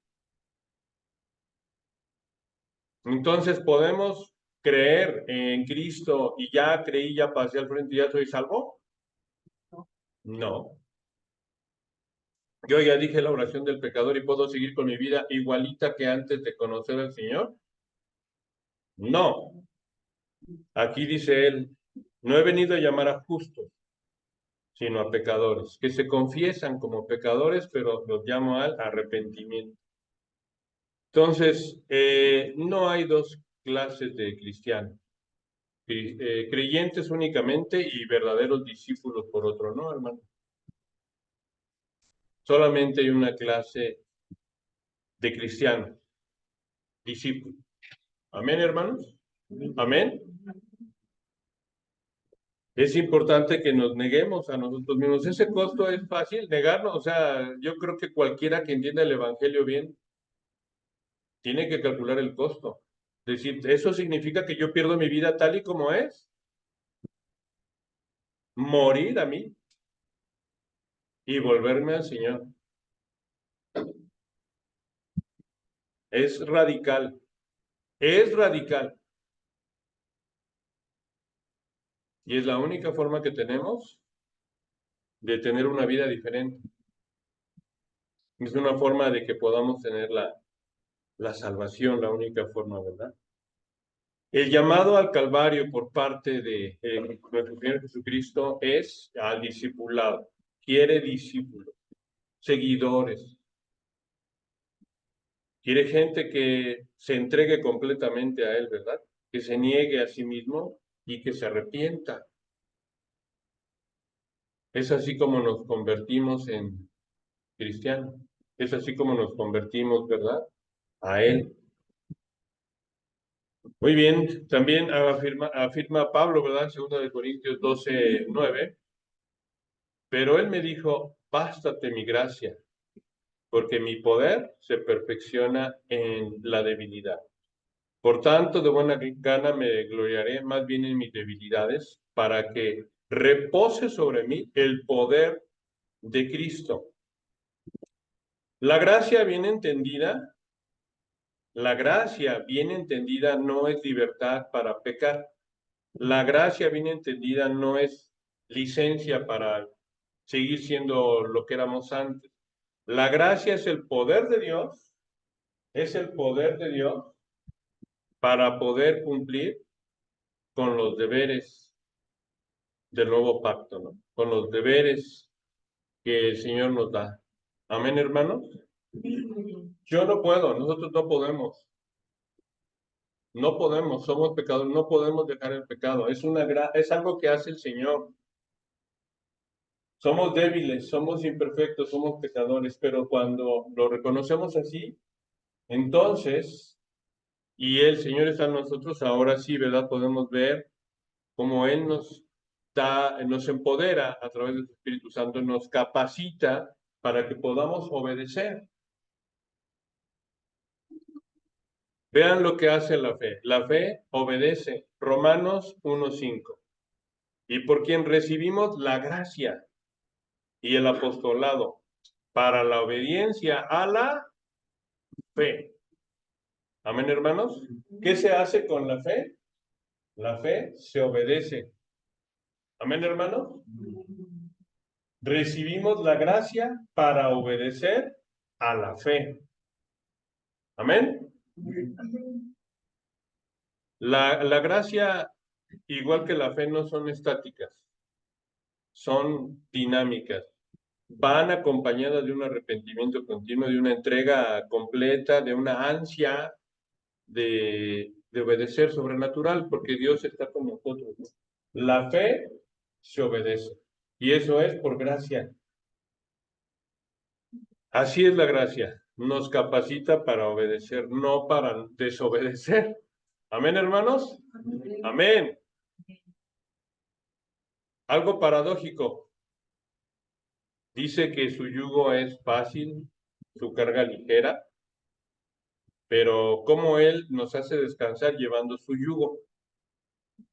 Entonces, ¿podemos creer en Cristo y ya creí, ya pasé al frente y ya soy salvo? No. Yo ya dije la oración del pecador y puedo seguir con mi vida igualita que antes de conocer al Señor. No. Aquí dice él, no he venido a llamar a justos, sino a pecadores, que se confiesan como pecadores, pero los llamo al arrepentimiento. Entonces, no hay dos clases de cristianos, creyentes únicamente y verdaderos discípulos por otro, ¿no, hermano? Solamente hay una clase de cristianos, discípulos. Amén, hermanos. Amén. Es importante que nos neguemos a nosotros mismos. Ese costo es fácil negarnos. O sea, yo creo que cualquiera que entienda el Evangelio bien tiene que calcular el costo. Es decir, eso significa que yo pierdo mi vida tal y como es. Morir a mí y volverme al Señor. Es radical. Es radical. Y es la única forma que tenemos de tener una vida diferente. Es una forma de que podamos tener la salvación, la única forma, ¿verdad? El llamado al Calvario por parte de nuestro Señor Jesucristo es al discipulado. Quiere discípulos, seguidores. Quiere gente que se entregue completamente a Él, ¿verdad? Que se niegue a sí mismo y que se arrepienta. Es así como nos convertimos en cristianos. Es así como nos convertimos, ¿verdad? A Él. Muy bien, también afirma Pablo, ¿verdad? En 2 Corintios 12:9. Pero él me dijo, bástate mi gracia, porque mi poder se perfecciona en la debilidad. Por tanto, de buena gana me gloriaré más bien en mis debilidades, para que repose sobre mí el poder de Cristo. La gracia bien entendida, la gracia bien entendida no es libertad para pecar. La gracia bien entendida no es licencia para seguir siendo lo que éramos antes. La gracia es el poder de Dios, es el poder de Dios para poder cumplir con los deberes del nuevo pacto, ¿no? Con los deberes que el Señor nos da. Amén, hermanos. Yo no puedo, nosotros no podemos. No podemos, somos pecadores, no podemos dejar el pecado. Es algo que hace el Señor. Somos débiles, somos imperfectos, somos pecadores, pero cuando lo reconocemos así, entonces, y el Señor está en nosotros, ahora sí, ¿verdad? Podemos ver cómo Él nos da, nos empodera a través del Espíritu Santo, nos capacita para que podamos obedecer. Vean lo que hace la fe. La fe obedece. Romanos 1:5. Y por quien recibimos la gracia y el apostolado para la obediencia a la fe. Amén, hermanos. ¿Qué se hace con la fe? La fe se obedece. Amén, hermanos. Recibimos la gracia para obedecer a la fe. Amén. La gracia igual que la fe, no son estáticas, son dinámicas. Van acompañadas de un arrepentimiento continuo, de una entrega completa, de una ansia de obedecer sobrenatural, porque Dios está con nosotros, ¿no? La fe se obedece, y eso es por gracia. Así es la gracia, nos capacita para obedecer, no para desobedecer. Amén, hermanos. Amén. Algo paradójico. Dice que su yugo es fácil, su carga ligera, pero como Él nos hace descansar llevando su yugo.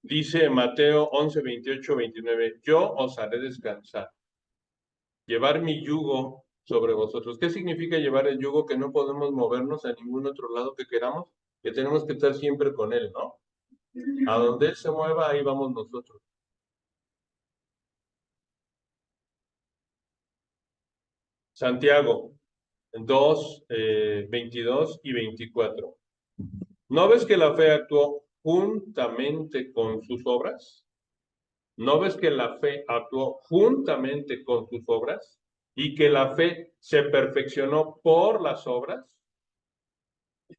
Dice Mateo 11, 28, 29, yo os haré descansar, llevar mi yugo sobre vosotros. ¿Qué significa llevar el yugo? Que no podemos movernos a ningún otro lado que queramos, que tenemos que estar siempre con Él, ¿no? A donde Él se mueva, ahí vamos nosotros. Santiago 2, 22 y 24. ¿No ves que la fe actuó juntamente con sus obras? ¿No ves que la fe actuó juntamente con sus obras? Y que la fe se perfeccionó por las obras.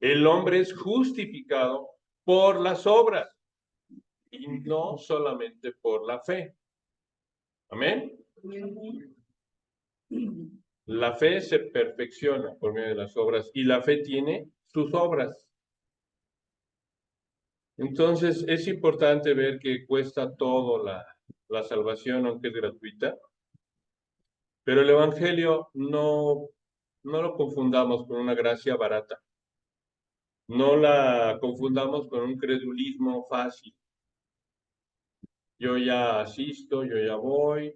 El hombre es justificado por las obras y no solamente por la fe. Amén. La fe se perfecciona por medio de las obras y la fe tiene sus obras. Entonces es importante ver que cuesta todo la salvación, aunque es gratuita, pero el Evangelio no lo confundamos con una gracia barata, no la confundamos con un credulismo fácil. Yo ya asisto, yo ya voy,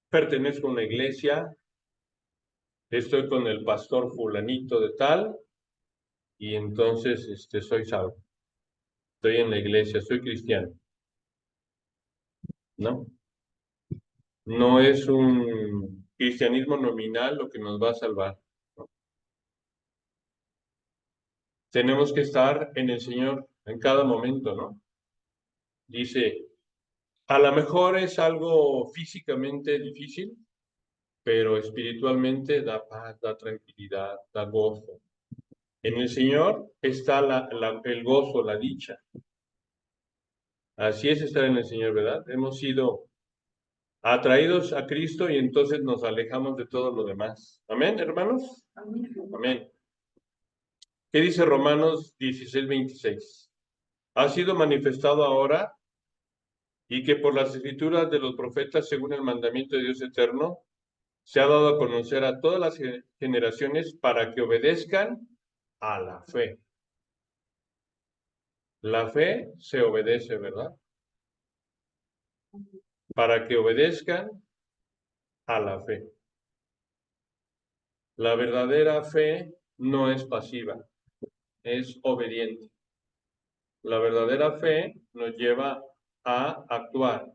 pertenezco a una iglesia, estoy con el pastor fulanito de tal, y entonces soy salvo, estoy en la iglesia, soy cristiano, ¿no? No es un cristianismo nominal lo que nos va a salvar, ¿no? Tenemos que estar en el Señor en cada momento, ¿no? Dice, a lo mejor es algo físicamente difícil, pero espiritualmente da paz, da tranquilidad, da gozo. En el Señor está el gozo, la dicha. Así es estar en el Señor, ¿verdad? Hemos sido atraídos a Cristo y entonces nos alejamos de todo lo demás. Amén, hermanos. Amén. Amén. ¿Qué dice Romanos 16, 26? Ha sido manifestado ahora y que por las escrituras de los profetas, según el mandamiento de Dios eterno, se ha dado a conocer a todas las generaciones para que obedezcan a la fe. La fe se obedece, ¿verdad? Para que obedezcan a la fe. La verdadera fe no es pasiva, es obediente. La verdadera fe nos lleva a actuar,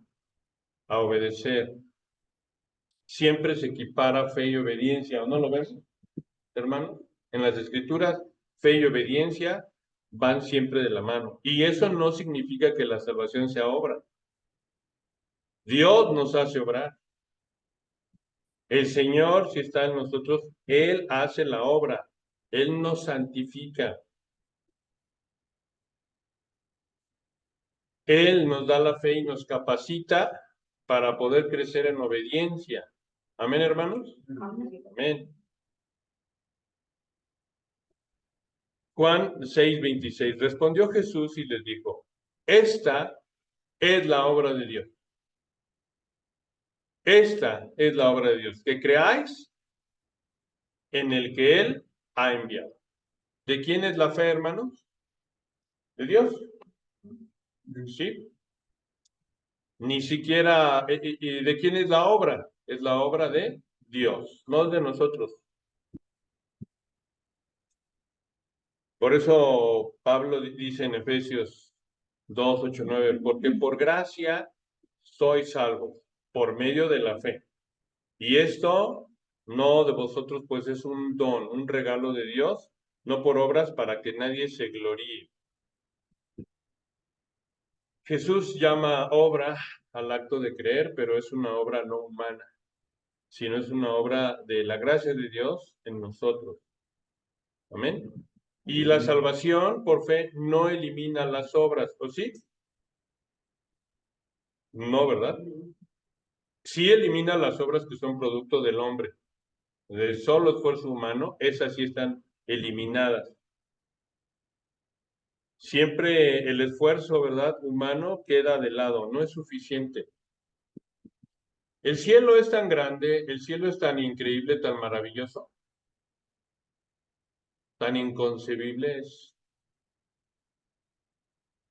a obedecer. Siempre se equipara fe y obediencia, ¿o no lo ves, hermano? En las escrituras, fe y obediencia van siempre de la mano. Y eso no significa que la salvación sea obra. Dios nos hace obrar. El Señor, si está en nosotros, Él hace la obra. Él nos santifica. Él nos da la fe y nos capacita para poder crecer en obediencia. Amén, hermanos. Amén. Juan 6:26. Respondió Jesús y les dijo, esta es la obra de Dios. Esta es la obra de Dios, que creáis en el que Él ha enviado. ¿De quién es la fe, hermanos? ¿De Dios? Sí. Ni siquiera, ¿y de quién es la obra? Es la obra de Dios, no de nosotros. Por eso Pablo dice en Efesios 2, 8, 9, porque por gracia sois salvos, por medio de la fe. Y esto no de vosotros, pues es un don, un regalo de Dios, no por obras para que nadie se gloríe. Jesús llama obra al acto de creer, pero es una obra no humana, sino es una obra de la gracia de Dios en nosotros. Amén. Y la salvación por fe no elimina las obras, ¿o sí? No, ¿verdad? Sí elimina las obras que son producto del hombre, de solo esfuerzo humano, esas sí están eliminadas. Siempre el esfuerzo, ¿verdad?, humano queda de lado, no es suficiente. El cielo es tan grande, el cielo es tan increíble, tan maravilloso, tan inconcebible, es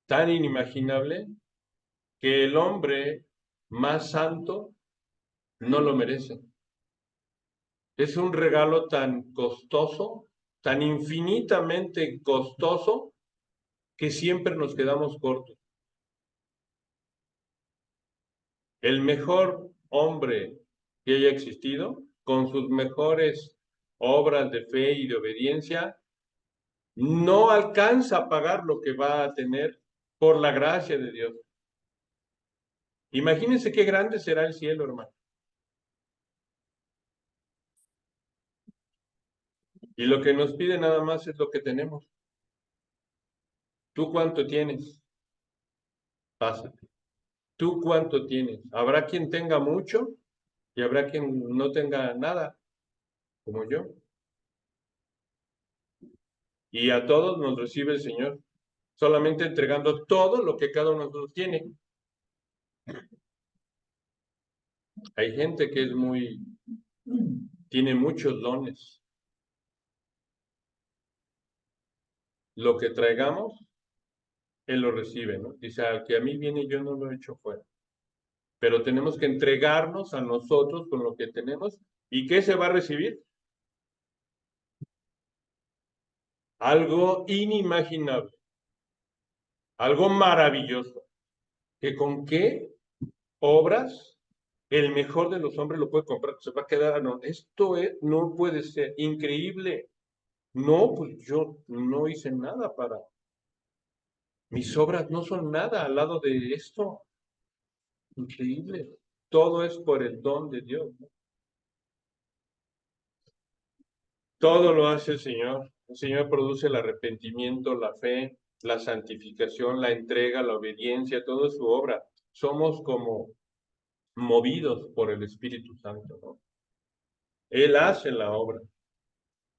tan inimaginable, que el hombre más santo no lo merece. Es un regalo tan costoso, tan infinitamente costoso, que siempre nos quedamos cortos. El mejor hombre que haya existido, con sus mejores obras de fe y de obediencia, no alcanza a pagar lo que va a tener por la gracia de Dios. Imagínense qué grande será el cielo, hermano. Y lo que nos pide nada más es lo que tenemos. ¿Tú cuánto tienes? Pásate. ¿Tú cuánto tienes? Habrá quien tenga mucho y habrá quien no tenga nada, como yo. Y a todos nos recibe el Señor, solamente entregando todo lo que cada uno de nosotros tiene. Hay gente que tiene muchos dones. Lo que traigamos, Él lo recibe, ¿no? Dice, al que a mí viene, yo no lo he hecho fuera. Pero tenemos que entregarnos a nosotros con lo que tenemos. ¿Y qué se va a recibir? Algo inimaginable, algo maravilloso. ¿Que con qué obras el mejor de los hombres lo puede comprar? Se va a quedar, no, no puede ser increíble. No, pues yo no hice nada para. Mis obras no son nada al lado de esto. Increíble. Todo es por el don de Dios, ¿no? Todo lo hace el Señor. El Señor produce el arrepentimiento, la fe, la santificación, la entrega, la obediencia, todo es su obra. Somos como movidos por el Espíritu Santo, ¿no? Él hace la obra.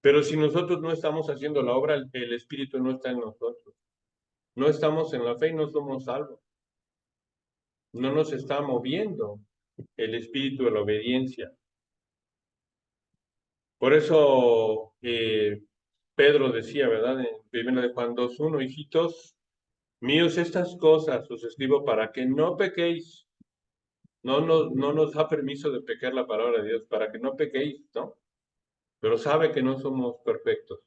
Pero si nosotros no estamos haciendo la obra, el Espíritu no está en nosotros. No estamos en la fe y no somos salvos. No nos está moviendo el espíritu de la obediencia. Por eso Pedro decía, ¿verdad? En 1 de Juan 2:1, hijitos míos, estas cosas os escribo para que no pequéis. No nos da permiso de pecar la palabra de Dios, para que no pequéis, ¿no? Pero sabe que no somos perfectos.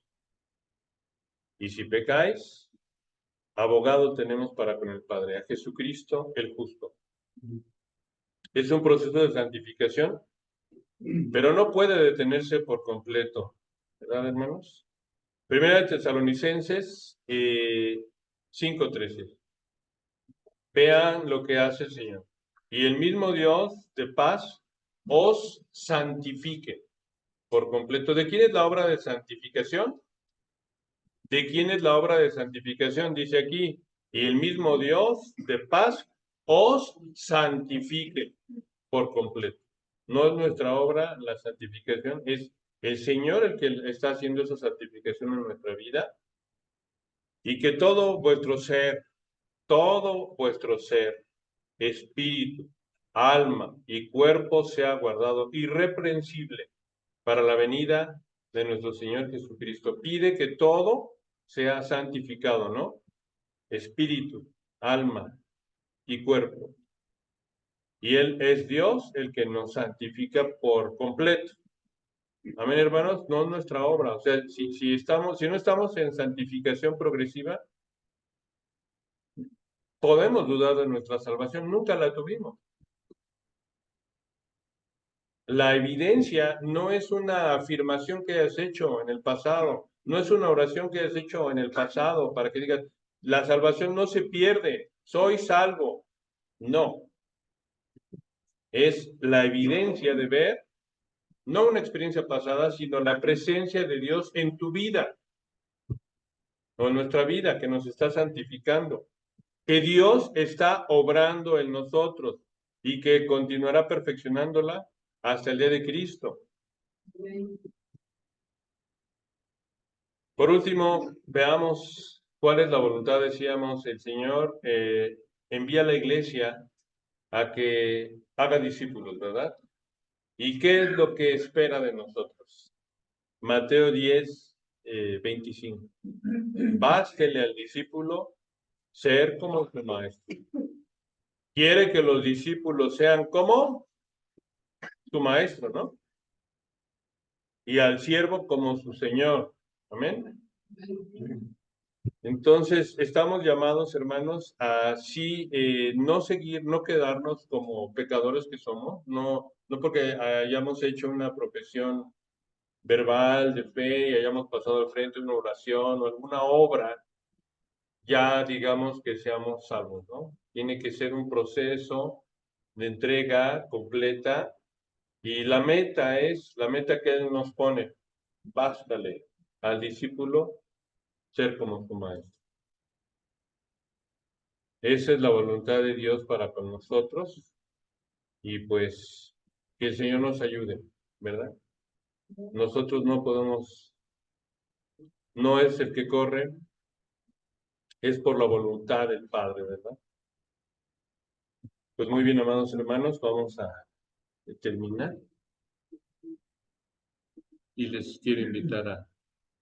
Y si pecáis, abogado tenemos para con el Padre, a Jesucristo el justo. Es un proceso de santificación, pero no puede detenerse por completo, ¿verdad, hermanos? Primera de Tesalonicenses 5:13. Vean lo que hace el Señor. Y el mismo Dios de paz os santifique por completo. ¿De quién es la obra de santificación? ¿De quién es la obra de santificación? Dice aquí, y el mismo Dios de paz os santifique por completo. No es nuestra obra la santificación, es el Señor el que está haciendo esa santificación en nuestra vida, y que todo vuestro ser, espíritu, alma y cuerpo sea guardado irreprensible para la venida de nuestro Señor Jesucristo. Pide que todo sea santificado, ¿no? Espíritu, alma y cuerpo. Y Él es Dios el que nos santifica por completo. Amén, hermanos, no es nuestra obra. O sea, si no estamos en santificación progresiva, podemos dudar de nuestra salvación. Nunca la tuvimos. La evidencia no es una afirmación que hayas hecho en el pasado. No es una oración que has hecho en el pasado para que digas, la salvación no se pierde, soy salvo. No, es la evidencia de ver, no una experiencia pasada, sino la presencia de Dios en tu vida o en nuestra vida que nos está santificando. Que Dios está obrando en nosotros y que continuará perfeccionándola hasta el día de Cristo. Por último, veamos cuál es la voluntad. Decíamos, el Señor envía a la iglesia a que haga discípulos, ¿verdad? ¿Y qué es lo que espera de nosotros? Mateo 10, 25. Bástele al discípulo ser como su maestro. Quiere que los discípulos sean como su maestro, ¿no? Y al siervo como su señor. Amén. Entonces, estamos llamados, hermanos, a sí no seguir, no quedarnos como pecadores que somos, no porque hayamos hecho una profesión verbal de fe y hayamos pasado al frente una oración o alguna obra, ya digamos que seamos salvos, ¿no? Tiene que ser un proceso de entrega completa y la meta que Él nos pone, bástale al discípulo ser como su maestro. Esa es la voluntad de Dios para con nosotros y pues que el Señor nos ayude, ¿verdad? Nosotros no podemos, no es el que corre, es por la voluntad del Padre, ¿verdad? Pues muy bien, amados hermanos, vamos a terminar y les quiero invitar a